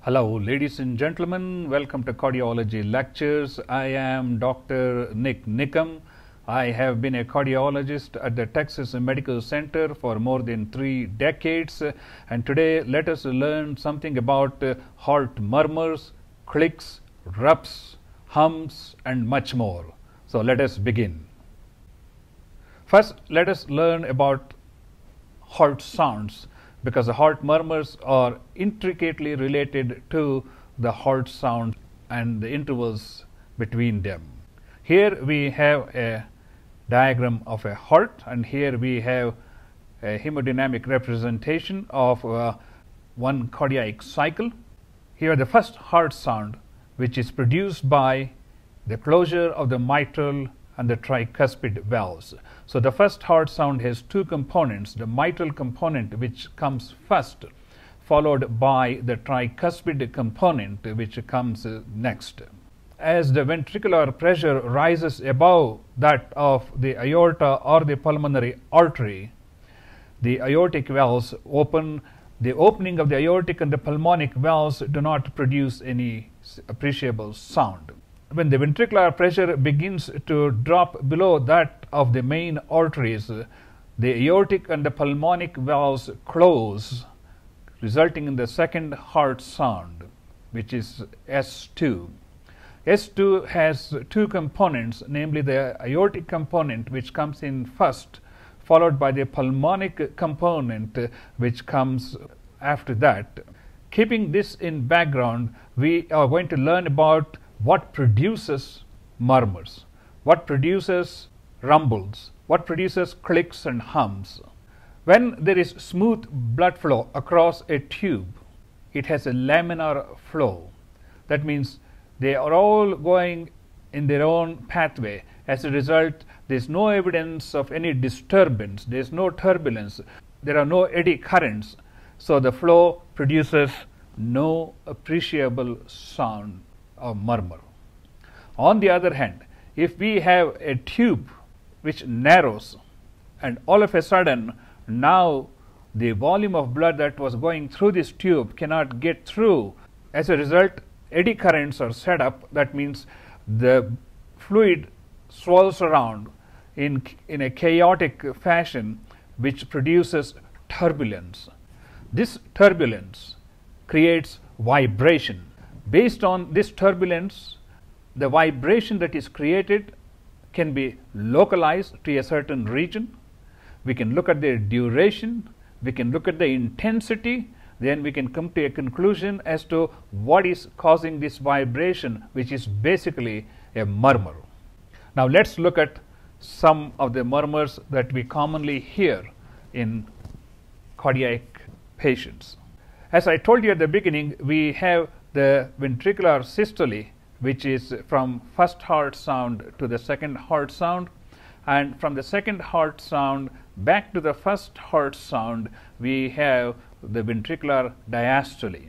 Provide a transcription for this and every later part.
Hello, ladies and gentlemen. Welcome to Cardiology Lectures. I am Dr. Nik Nikam. I have been a cardiologist at the Texas Medical Center for more than 3 decades. And today, let us learn something about heart murmurs, clicks, RUBS, hums, and much more. So let us begin. First, let us learn about heart sounds, because the heart murmurs are intricately related to the heart sound and the intervals between them. Here we have a diagram of a heart, and here we have a hemodynamic representation of one cardiac cycle. Here the first heart sound, which is produced by the closure of the mitral and the tricuspid valves. So the first heart sound has two components, the mitral component, which comes first, followed by the tricuspid component, which comes next. As the ventricular pressure rises above that of the aorta or the pulmonary artery, the aortic valves open. The opening of the aortic and the pulmonic valves do not produce any appreciable sound. When the ventricular pressure begins to drop below that of the main arteries, the aortic and the pulmonic valves close, resulting in the second heart sound, which is S2. S2 has two components, namely the aortic component, which comes in first, followed by the pulmonic component, which comes after that. Keeping this in background, we are going to learn about what produces murmurs, what produces rumbles, what produces clicks and hums. When there is smooth blood flow across a tube, it has a laminar flow. That means they are all going in their own pathway. As a result, there is no evidence of any disturbance, there is no turbulence, there are no eddy currents, so the flow produces no appreciable sound or murmur. On the other hand, if we have a tube which narrows, and all of a sudden now the volume of blood that was going through this tube cannot get through, as a result eddy currents are set up. That means the fluid swirls around in a chaotic fashion, which produces turbulence. This turbulence creates vibration. Based on this turbulence, the vibration that is created can be localized to a certain region. We can look at the duration, we can look at the intensity, then we can come to a conclusion as to what is causing this vibration, which is basically a murmur. Now let's look at some of the murmurs that we commonly hear in cardiac patients. As I told you at the beginning, we have the ventricular systole, which is from first heart sound to the second heart sound, and from the second heart sound back to the first heart sound, we have the ventricular diastole.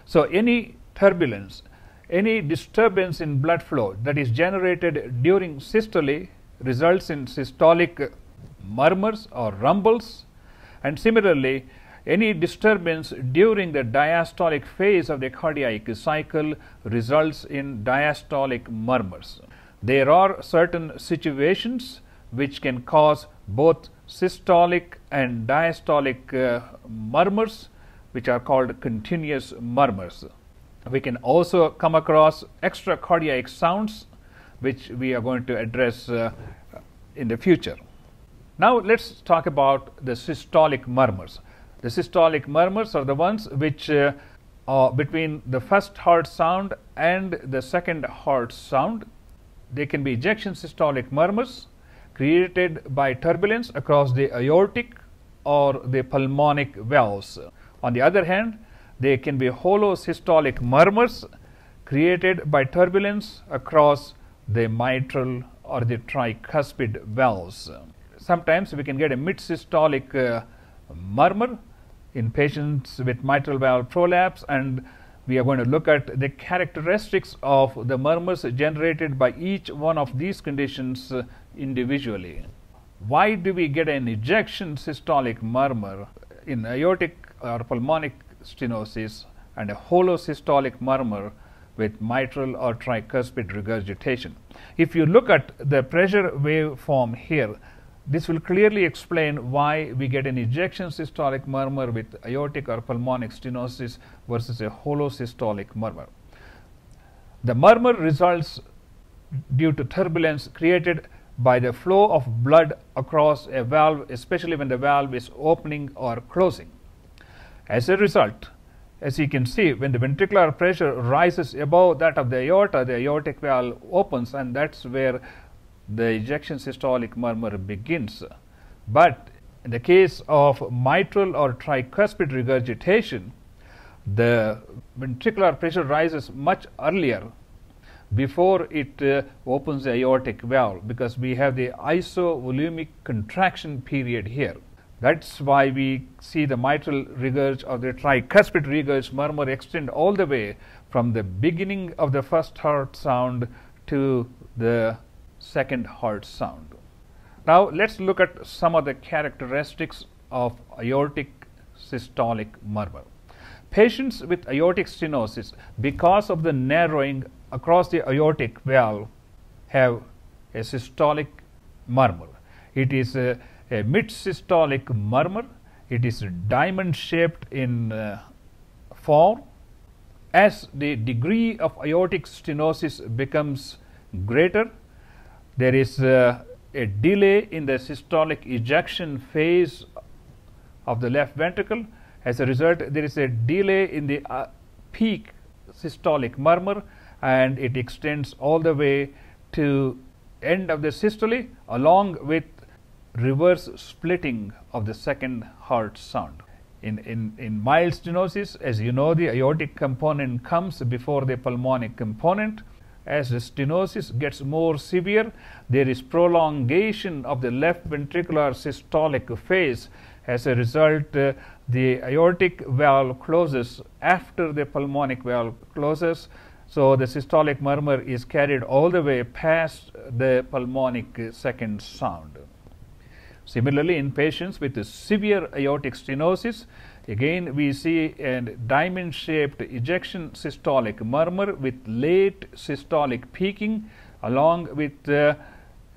So any turbulence, any disturbance in blood flow that is generated during systole results in systolic murmurs or rumbles, and similarly any disturbance during the diastolic phase of the cardiac cycle results in diastolic murmurs. There are certain situations which can cause both systolic and diastolic murmurs, which are called continuous murmurs. We can also come across extra cardiac sounds, which we are going to address in the future. Now let's talk about the systolic murmurs. The systolic murmurs are the ones which are between the first heart sound and the second heart sound. They can be ejection systolic murmurs created by turbulence across the aortic or the pulmonic valves. On the other hand, they can be hollow systolic murmurs created by turbulence across the mitral or the tricuspid valves. Sometimes we can get a mid-systolic murmur in patients with mitral valve prolapse, and we are going to look at the characteristics of the murmurs generated by each one of these conditions individually. Why do we get an ejection systolic murmur in aortic or pulmonic stenosis and a holosystolic murmur with mitral or tricuspid regurgitation. If you look at the pressure waveform here, this will clearly explain why we get an ejection systolic murmur with aortic or pulmonic stenosis versus a holosystolic murmur. The murmur results due to turbulence created by the flow of blood across a valve, especially when the valve is opening or closing. As a result, as you can see, when the ventricular pressure rises above that of the aorta, the aortic valve opens, and that's where the ejection systolic murmur begins. But in the case of mitral or tricuspid regurgitation, the ventricular pressure rises much earlier before it opens the aortic valve, because we have the isovolumic contraction period here. That's why we see the mitral regurg or the tricuspid regurg murmur extend all the way from the beginning of the first heart sound to the second heart sound. Now let's look at some of the characteristics of aortic systolic murmur. Patients with aortic stenosis, because of the narrowing across the aortic valve, have a systolic murmur. It is a mid-systolic murmur. It is diamond shaped in form. As the degree of aortic stenosis becomes greater, there is a delay in the systolic ejection phase of the left ventricle. As a result, there is a delay in the peak systolic murmur, and it extends all the way to end of the systole, along with reverse splitting of the second heart sound. In mild stenosis, as you know, the aortic component comes before the pulmonic component. As the stenosis gets more severe, there is prolongation of the left ventricular systolic phase. As a result, the aortic valve closes after the pulmonic valve closes, so the systolic murmur is carried all the way past the pulmonic second sound. Similarly, in patients with severe aortic stenosis, again we see a diamond-shaped ejection systolic murmur with late systolic peaking, along with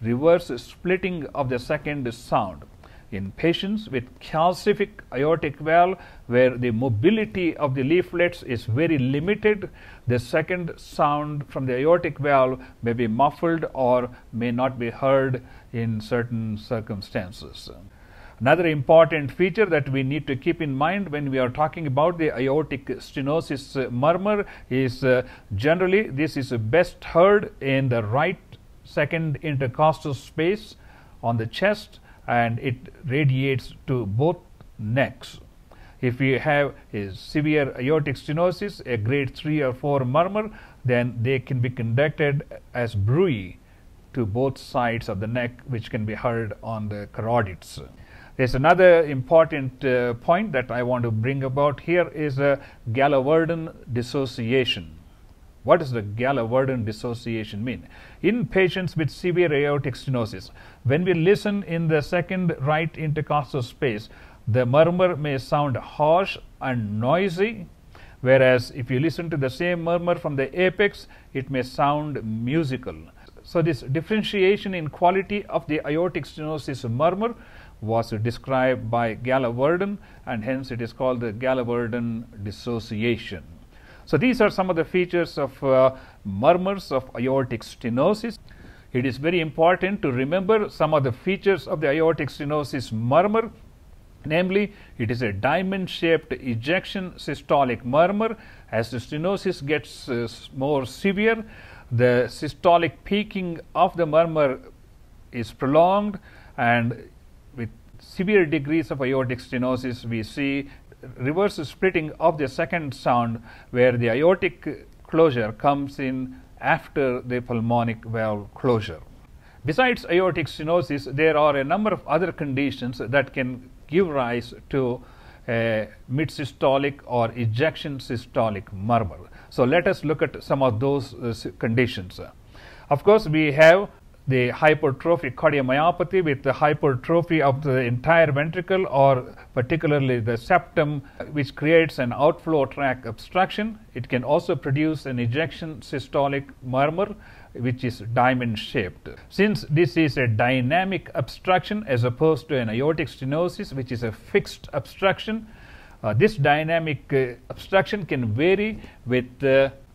reverse splitting of the second sound. In patients with calcific aortic valve, where the mobility of the leaflets is very limited, the second sound from the aortic valve may be muffled or may not be heard in certain circumstances. Another important feature that we need to keep in mind when we are talking about the aortic stenosis murmur is generally this is best heard in the right second intercostal space on the chest, and it radiates to both necks. If you have a severe aortic stenosis, a grade 3 or 4 murmur, then they can be conducted as bruit to both sides of the neck, which can be heard on the carotids. There's another important point that I want to bring about here is a Gallagher dissociation. What does the Gallagher dissociation mean? In patients with severe aortic stenosis, when we listen in the second right intercostal space, the murmur may sound harsh and noisy, whereas if you listen to the same murmur from the apex, it may sound musical. So this differentiation in quality of the aortic stenosis murmur was described by Gallagher, and hence it is called the Gallagher dissociation. So these are some of the features of murmurs of aortic stenosis. It is very important to remember some of the features of the aortic stenosis murmur. Namely, it is a diamond-shaped ejection systolic murmur. As the stenosis gets more severe, the systolic peaking of the murmur is prolonged, and with severe degrees of aortic stenosis, we see reverse splitting of the second sound, where the aortic closure comes in after the pulmonic valve closure. Besides aortic stenosis, there are a number of other conditions that can give rise to a mid-systolic or ejection systolic murmur. So let us look at some of those conditions. Of course, we have the hypertrophic cardiomyopathy with the hypertrophy of the entire ventricle or particularly the septum, which creates an outflow tract obstruction. It can also produce an ejection systolic murmur, which is diamond shaped. Since this is a dynamic obstruction as opposed to an aortic stenosis, which is a fixed obstruction, this dynamic obstruction can vary with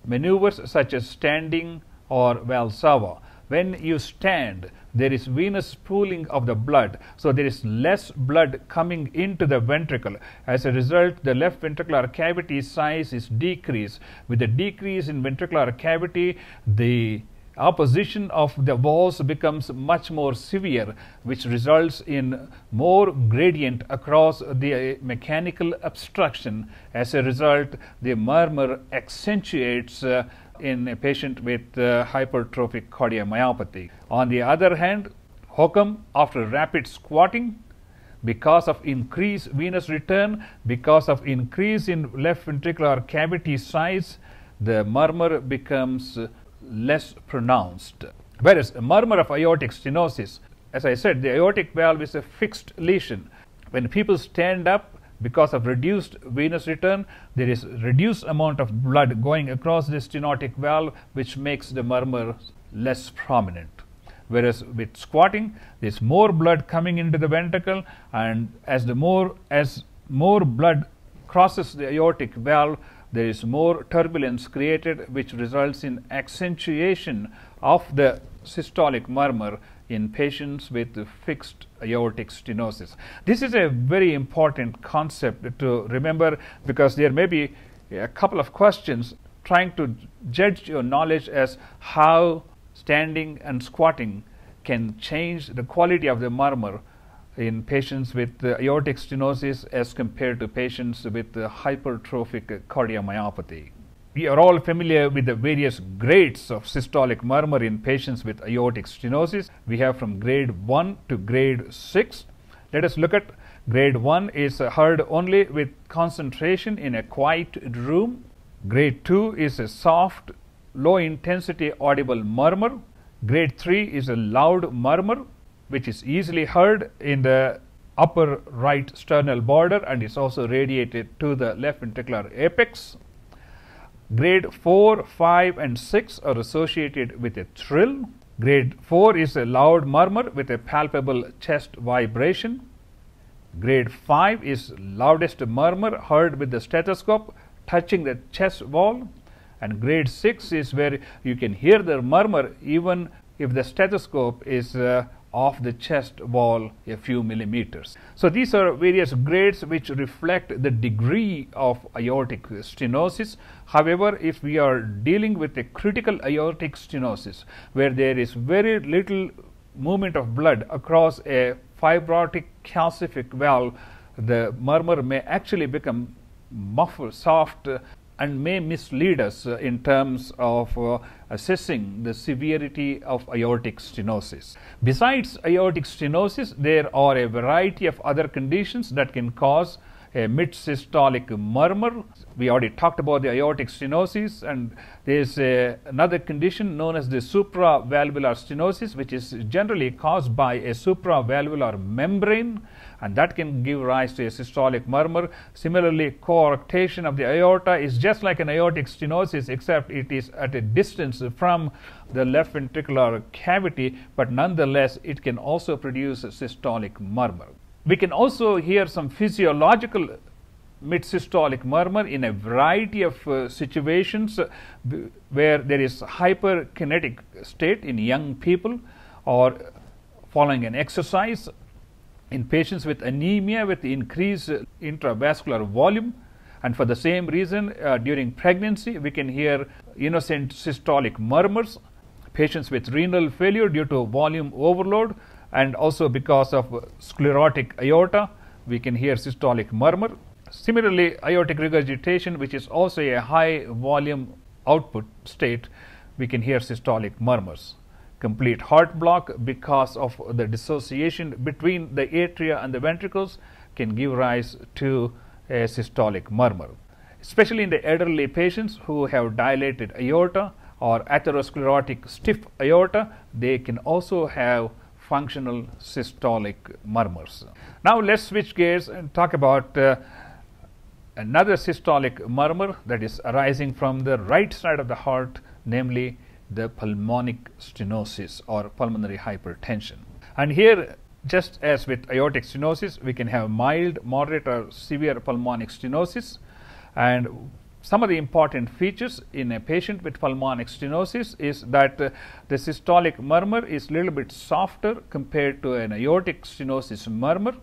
maneuvers such as standing or Valsalva. When you stand, there is venous pooling of the blood, so there is less blood coming into the ventricle. As a result, the left ventricular cavity size is decreased. With the decrease in ventricular cavity, the opposition of the walls becomes much more severe, which results in more gradient across the mechanical obstruction. As a result, the murmur accentuates in a patient with hypertrophic cardiomyopathy. On the other hand, how come after rapid squatting, because of increased venous return, because of increase in left ventricular cavity size, the murmur becomes less pronounced? Whereas a murmur of aortic stenosis, as I said, the aortic valve is a fixed lesion. When people stand up, because of reduced venous return, there is reduced amount of blood going across the stenotic valve, which makes the murmur less prominent. Whereas with squatting, there is more blood coming into the ventricle, and as more blood crosses the aortic valve, there is more turbulence created, which results in accentuation of the systolic murmur in patients with fixed aortic stenosis. This is a very important concept to remember, because there may be a couple of questions trying to judge your knowledge as how standing and squatting can change the quality of the murmur in patients with aortic stenosis as compared to patients with hypertrophic cardiomyopathy. We are all familiar with the various grades of systolic murmur in patients with aortic stenosis. We have from grade 1 to grade 6. Let us look at grade 1 is heard only with concentration in a quiet room. Grade 2 is a soft, low intensity audible murmur. Grade 3 is a loud murmur, which is easily heard in the upper right sternal border and is also radiated to the left ventricular apex. Grade 4, 5 and 6 are associated with a trill. Grade 4 is a loud murmur with a palpable chest vibration. Grade 5 is loudest murmur heard with the stethoscope touching the chest wall. And grade 6 is where you can hear the murmur even if the stethoscope is off the chest wall a few millimeters. So these are various grades which reflect the degree of aortic stenosis. However, if we are dealing with a critical aortic stenosis where there is very little movement of blood across a fibrotic calcific valve, the murmur may actually become muffled, soft, and may mislead us in terms of assessing the severity of aortic stenosis. Besides aortic stenosis, there are a variety of other conditions that can cause a mid-systolic murmur. We already talked about the aortic stenosis, and there is another condition known as the supravalvular stenosis, which is generally caused by a supravalvular membrane, and that can give rise to a systolic murmur. Similarly, coarctation of the aorta is just like an aortic stenosis, except it is at a distance from the left ventricular cavity, but nonetheless it can also produce a systolic murmur. We can also hear some physiological mid-systolic murmur in a variety of situations where there is hyperkinetic state in young people or following an exercise, in patients with anemia with increased intravascular volume, and for the same reason during pregnancy we can hear innocent systolic murmurs, patients with renal failure due to volume overload, and also because of sclerotic aorta we can hear systolic murmur. Similarly, aortic regurgitation, which is also a high volume output state, we can hear systolic murmurs. Complete heart block because of the dissociation between the atria and the ventricles can give rise to a systolic murmur. Especially in the elderly patients who have dilated aorta or atherosclerotic stiff aorta, they can also have functional systolic murmurs. Now let's switch gears and talk about another systolic murmur that is arising from the right side of the heart, namely the pulmonic stenosis or pulmonary hypertension. And here, just as with aortic stenosis, we can have mild, moderate or severe pulmonic stenosis. And some of the important features in a patient with pulmonic stenosis is that the systolic murmur is a little bit softer compared to an aortic stenosis murmur,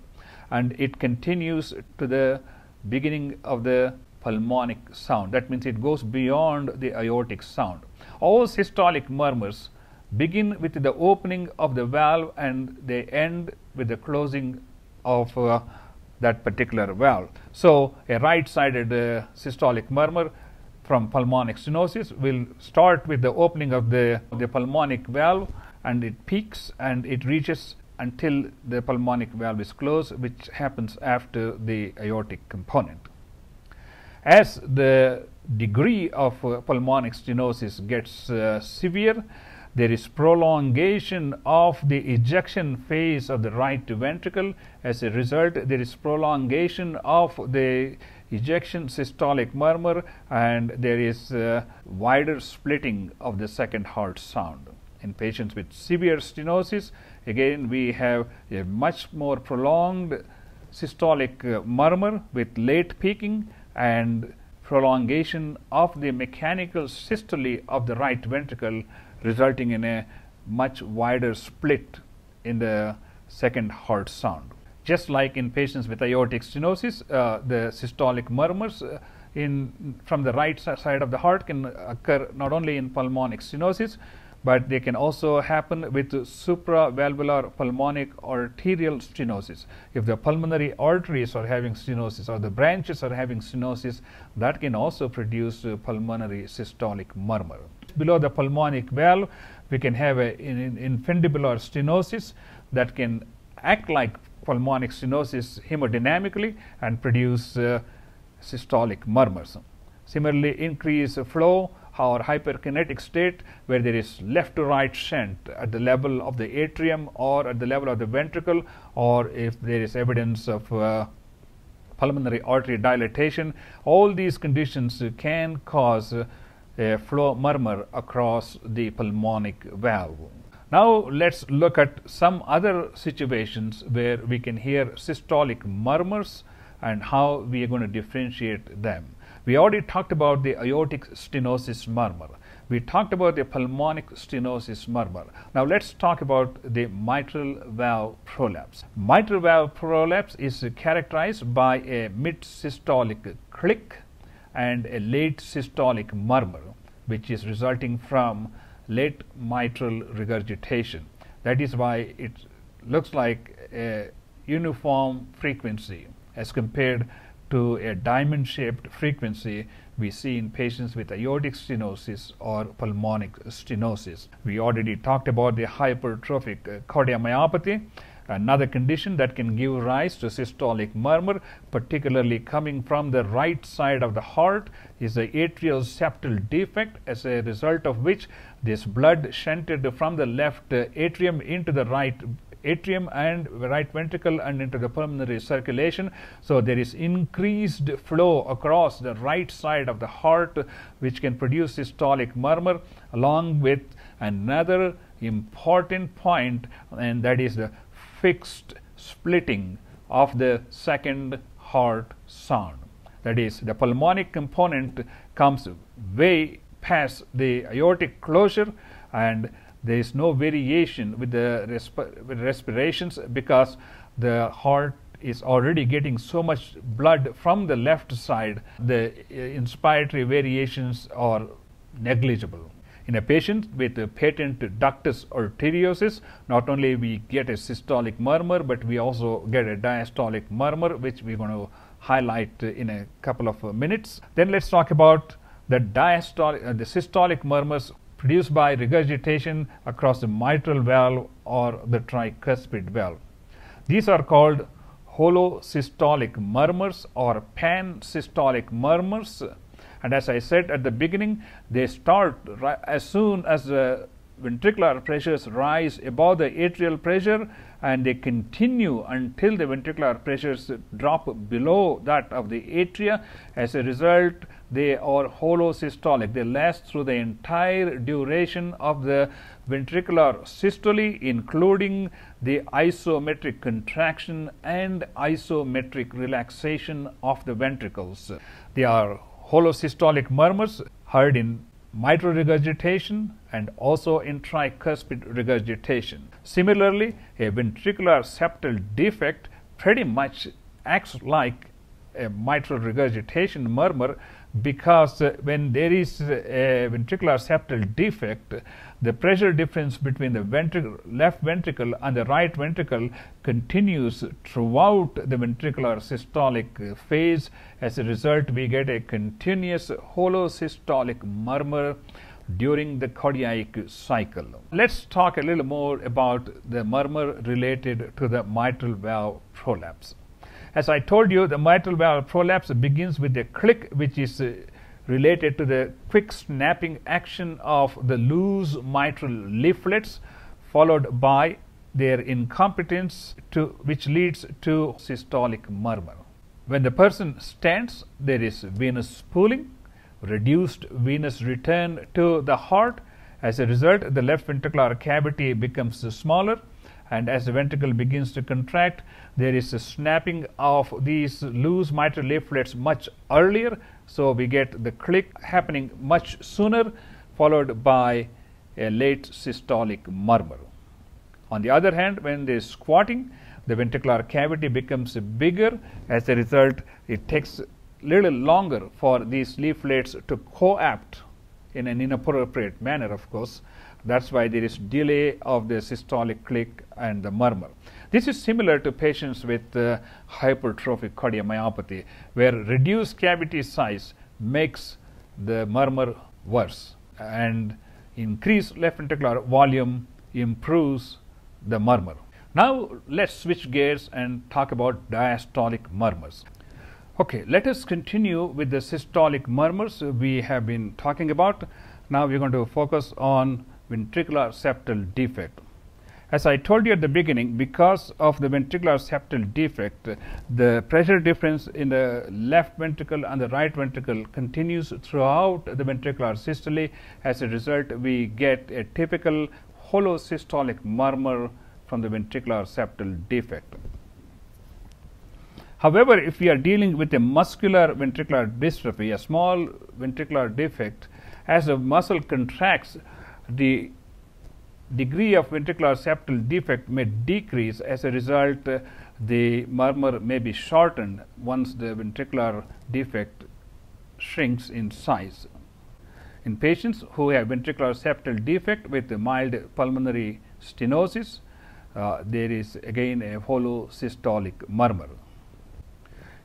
and it continues to the beginning of the pulmonic sound. That means it goes beyond the aortic sound. All systolic murmurs begin with the opening of the valve and they end with the closing of that particular valve. So a right-sided systolic murmur from pulmonic stenosis will start with the opening of the pulmonic valve, and it peaks and it reaches until the pulmonic valve is closed, which happens after the aortic component. As the degree of pulmonic stenosis gets severe, there is prolongation of the ejection phase of the right ventricle. As a result, there is prolongation of the ejection systolic murmur, and there is wider splitting of the second heart sound. In patients with severe stenosis, again we have a much more prolonged systolic murmur with late peaking and prolongation of the mechanical systole of the right ventricle, resulting in a much wider split in the second heart sound. Just like in patients with aortic stenosis, the systolic murmurs from the right side of the heart can occur not only in pulmonic stenosis, but they can also happen with supravalvular pulmonic arterial stenosis. If the pulmonary arteries are having stenosis or the branches are having stenosis, that can also produce pulmonary systolic murmur. Below the pulmonic valve, we can have an infundibular stenosis that can act like pulmonic stenosis hemodynamically and produce systolic murmurs. Similarly, increased flow or hyperkinetic state, where there is left to right shunt at the level of the atrium or at the level of the ventricle, or if there is evidence of pulmonary artery dilatation, all these conditions can cause a flow murmur across the pulmonic valve. Now let's look at some other situations where we can hear systolic murmurs and how we are going to differentiate them. We already talked about the aortic stenosis murmur. We talked about the pulmonic stenosis murmur. Now let's talk about the mitral valve prolapse. Mitral valve prolapse is characterized by a mid-systolic click and a late systolic murmur, which is resulting from late mitral regurgitation. That is why it looks like a uniform frequency as compared to a diamond-shaped frequency we see in patients with aortic stenosis or pulmonic stenosis. We already talked about the hypertrophic cardiomyopathy, another condition that can give rise to systolic murmur, particularly coming from the right side of the heart, is the atrial septal defect, as a result of which this blood shunted from the left atrium into the right atrium and right ventricle and into the pulmonary circulation. So there is increased flow across the right side of the heart, which can produce systolic murmur, along with another important point, and that is the fixed splitting of the second heart sound. That is, the pulmonic component comes way past the aortic closure, and there is no variation with the respirations, because the heart is already getting so much blood from the left side. The inspiratory variations are negligible. In a patient with patent ductus arteriosus, not only we get a systolic murmur, but we also get a diastolic murmur, which we're going to highlight in a couple of minutes. Then let's talk about the the systolic murmurs produced by regurgitation across the mitral valve or the tricuspid valve. These are called holosystolic murmurs or pansystolic murmurs, And as I said at the beginning, they start as soon as the ventricular pressures rise above the atrial pressure, and they continue until the ventricular pressures drop below that of the atria. As a result, they are holosystolic. They last through the entire duration of the ventricular systole, including the isometric contraction and isometric relaxation of the ventricles. They are holosystolic murmurs heard in mitral regurgitation and also in tricuspid regurgitation. Similarly, a ventricular septal defect pretty much acts like a mitral regurgitation murmur, because when there is a ventricular septal defect, the pressure difference between the left ventricle and the right ventricle continues throughout the ventricular systolic phase. As a result, we get a continuous holosystolic murmur during the cardiac cycle. Let's talk a little more about the murmur related to the mitral valve prolapse. As I told you, the mitral valve prolapse begins with a click, which is related to the quick snapping action of the loose mitral leaflets, followed by their incompetence, which leads to systolic murmur. When the person stands, there is venous pooling, reduced venous return to the heart. As a result, the left ventricular cavity becomes smaller, and as the ventricle begins to contract, there is a snapping of these loose mitral leaflets much earlier, so we get the click happening much sooner, followed by a late systolic murmur. On the other hand, when there is squatting, the ventricular cavity becomes bigger. As a result, it takes a little longer for these leaflets to coapt in an inappropriate manner, of course. That's why there is delay of the systolic click and the murmur. This is similar to patients with hypertrophic cardiomyopathy, where reduced cavity size makes the murmur worse, and increased left ventricular volume improves the murmur. Now let's switch gears and talk about diastolic murmurs. Okay, let us continue with the systolic murmurs we have been talking about. Now we're going to focus on ventricular septal defect. As I told you at the beginning, because of the ventricular septal defect, the pressure difference in the left ventricle and the right ventricle continues throughout the ventricular systole. As a result, we get a typical holosystolic murmur from the ventricular septal defect. However, if we are dealing with a muscular ventricular dystrophy, a small ventricular defect, as the muscle contracts, the degree of ventricular septal defect may decrease. As a result, the murmur may be shortened once the ventricular defect shrinks in size. In patients who have ventricular septal defect with mild pulmonary stenosis, there is again a holosystolic murmur.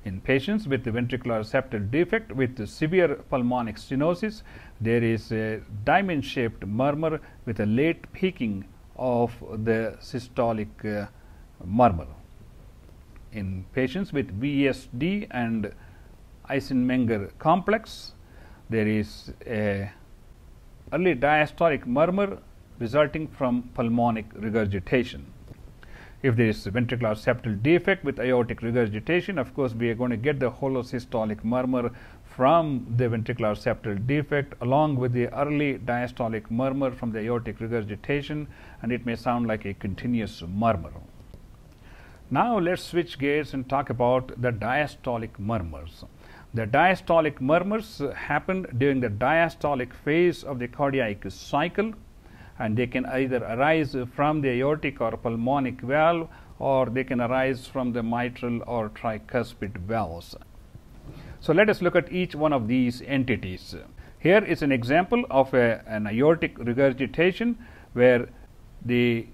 In patients with the ventricular septal defect with severe pulmonic stenosis, there is a diamond-shaped murmur with a late peaking of the systolic murmur. In patients with VSD and Eisenmenger complex, there is a early diastolic murmur resulting from pulmonic regurgitation. If there is ventricular septal defect with aortic regurgitation, of course, we are going to get the holosystolic murmur from the ventricular septal defect along with the early diastolic murmur from the aortic regurgitation, and it may sound like a continuous murmur. Now let's switch gears and talk about the diastolic murmurs. The diastolic murmurs happen during the diastolic phase of the cardiac cycle, and they can either arise from the aortic or pulmonic valve, or they can arise from the mitral or tricuspid valves. So let us look at each one of these entities. Here is an example of an aortic regurgitation where the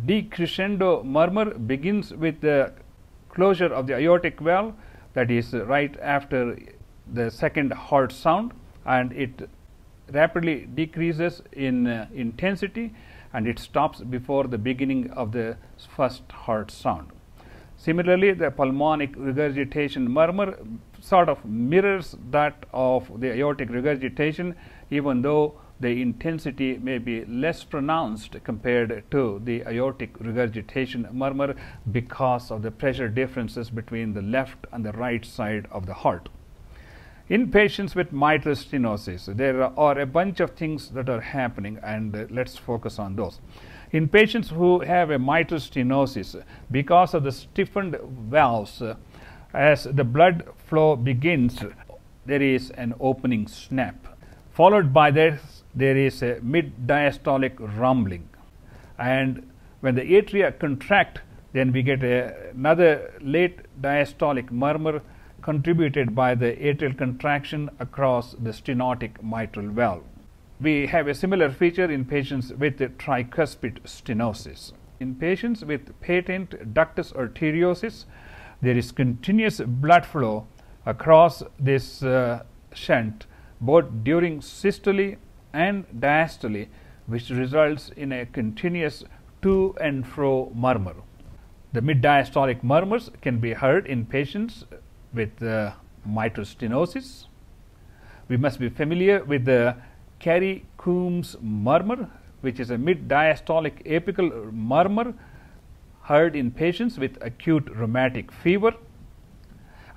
decrescendo murmur begins with the closure of the aortic valve, that is right after the second heart sound, and it rapidly decreases in intensity, and it stops before the beginning of the first heart sound. Similarly, the pulmonic regurgitation murmur sort of mirrors that of the aortic regurgitation, even though the intensity may be less pronounced compared to the aortic regurgitation murmur because of the pressure differences between the left and the right side of the heart. In patients with mitral stenosis, there are a bunch of things that are happening, and let's focus on those. In patients who have a mitral stenosis, because of the stiffened valves, as the blood flow begins, there is an opening snap. Followed by this, there is a mid-diastolic rumbling. And when the atria contract, then we get another late diastolic murmur contributed by the atrial contraction across the stenotic mitral valve. We have a similar feature in patients with tricuspid stenosis. In patients with patent ductus arteriosus, there is continuous blood flow across this shunt both during systole and diastole, which results in a continuous to and fro murmur. The mid-diastolic murmurs can be heard in patients with mitral stenosis. We must be familiar with the Carey-Coombs murmur, which is a mid-diastolic apical murmur heard in patients with acute rheumatic fever.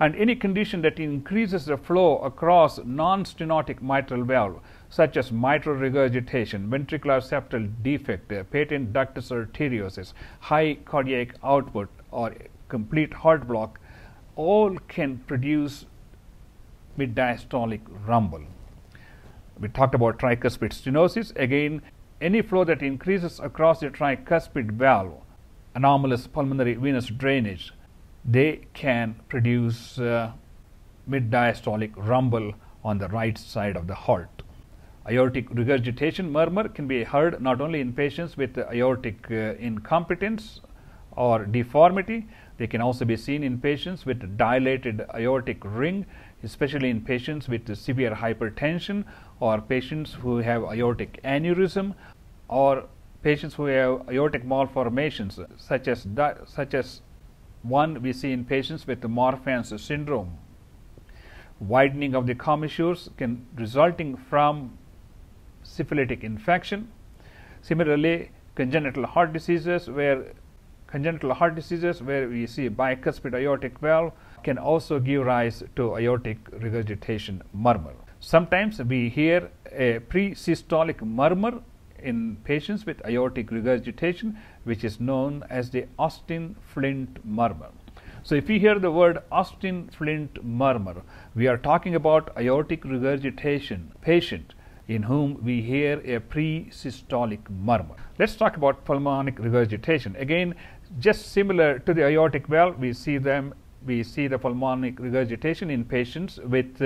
And any condition that increases the flow across non-stenotic mitral valve, such as mitral regurgitation, ventricular septal defect, patent ductus arteriosus, high cardiac output, or complete heart block, all can produce mid-diastolic rumble. We talked about tricuspid stenosis. Again, any flow that increases across the tricuspid valve, anomalous pulmonary venous drainage, they can produce mid-diastolic rumble on the right side of the heart. Aortic regurgitation murmur can be heard not only in patients with aortic incompetence or deformity, they can also be seen in patients with dilated aortic ring, especially in patients with severe hypertension or patients who have aortic aneurysm or patients who have aortic malformations such as one we see in patients with Marfan's syndrome. Widening of the commissures resulting from syphilitic infection. Similarly, congenital heart diseases where we see bicuspid aortic valve can also give rise to aortic regurgitation murmur. Sometimes we hear a pre-systolic murmur in patients with aortic regurgitation, which is known as the Austin-Flint murmur. So if we hear the word Austin-Flint murmur, we are talking about aortic regurgitation patient in whom we hear a pre-systolic murmur. Let's talk about pulmonic regurgitation. Again, just similar to the aortic valve, we see the pulmonic regurgitation in patients with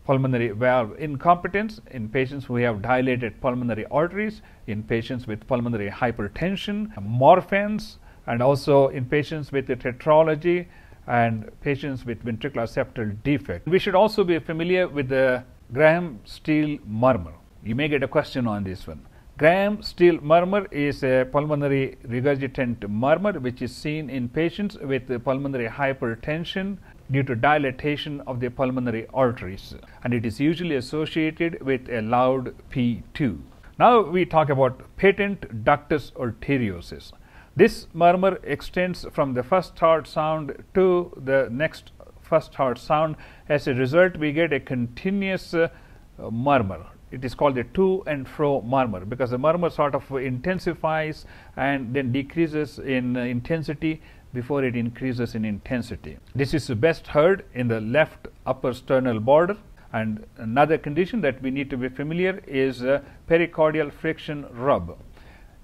pulmonary valve incompetence, in patients who have dilated pulmonary arteries, in patients with pulmonary hypertension, Marfan's, and also in patients with tetralogy and patients with ventricular septal defect. We should also be familiar with the Graham-Steele murmur. You may get a question on this one. Graham-Steele murmur is a pulmonary regurgitant murmur which is seen in patients with pulmonary hypertension due to dilatation of the pulmonary arteries, and it is usually associated with a loud P2. Now we talk about patent ductus arteriosus. This murmur extends from the first heart sound to the next first heart sound. As a result, we get a continuous murmur. It is called the to and fro murmur because the murmur sort of intensifies and then decreases in intensity before it increases in intensity. This is best heard in the left upper sternal border. And another condition that we need to be familiar is pericardial friction rub.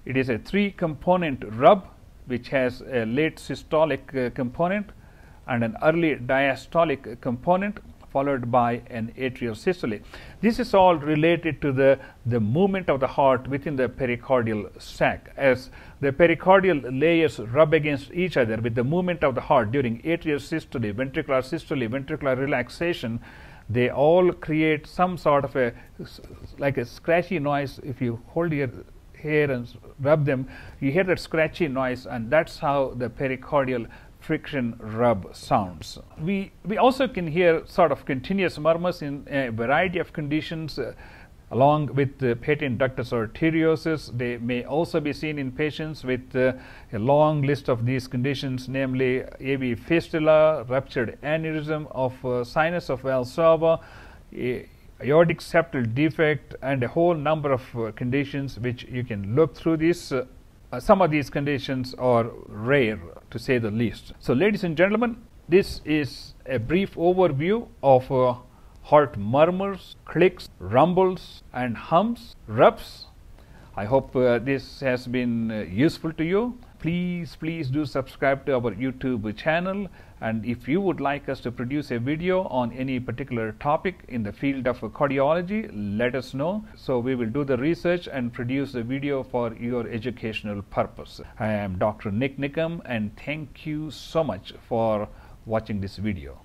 It is a 3-component rub which has a late systolic component and an early diastolic component followed by an atrial systole. This is all related to the movement of the heart within the pericardial sac. As the pericardial layers rub against each other with the movement of the heart during atrial systole, ventricular relaxation, they all create some sort of like a scratchy noise. If you hold your hair and rub them, you hear that scratchy noise, and that's how the pericardial friction rub sounds. We also can hear sort of continuous murmurs in a variety of conditions. Along with patent ductus arteriosus, they may also be seen in patients with a long list of these conditions, namely AV fistula, ruptured aneurysm of sinus of Valsalva, aortic septal defect, and a whole number of conditions which you can look through this. Some of these conditions are rare, to say the least. So, ladies and gentlemen, this is a brief overview of heart murmurs, clicks, rumbles, and hums, RUBS. I hope this has been useful to you. Please do subscribe to our YouTube channel, and if you would like us to produce a video on any particular topic in the field of cardiology, let us know. So we will do the research and produce a video for your educational purpose. I am Dr. Nik Nikam, and thank you so much for watching this video.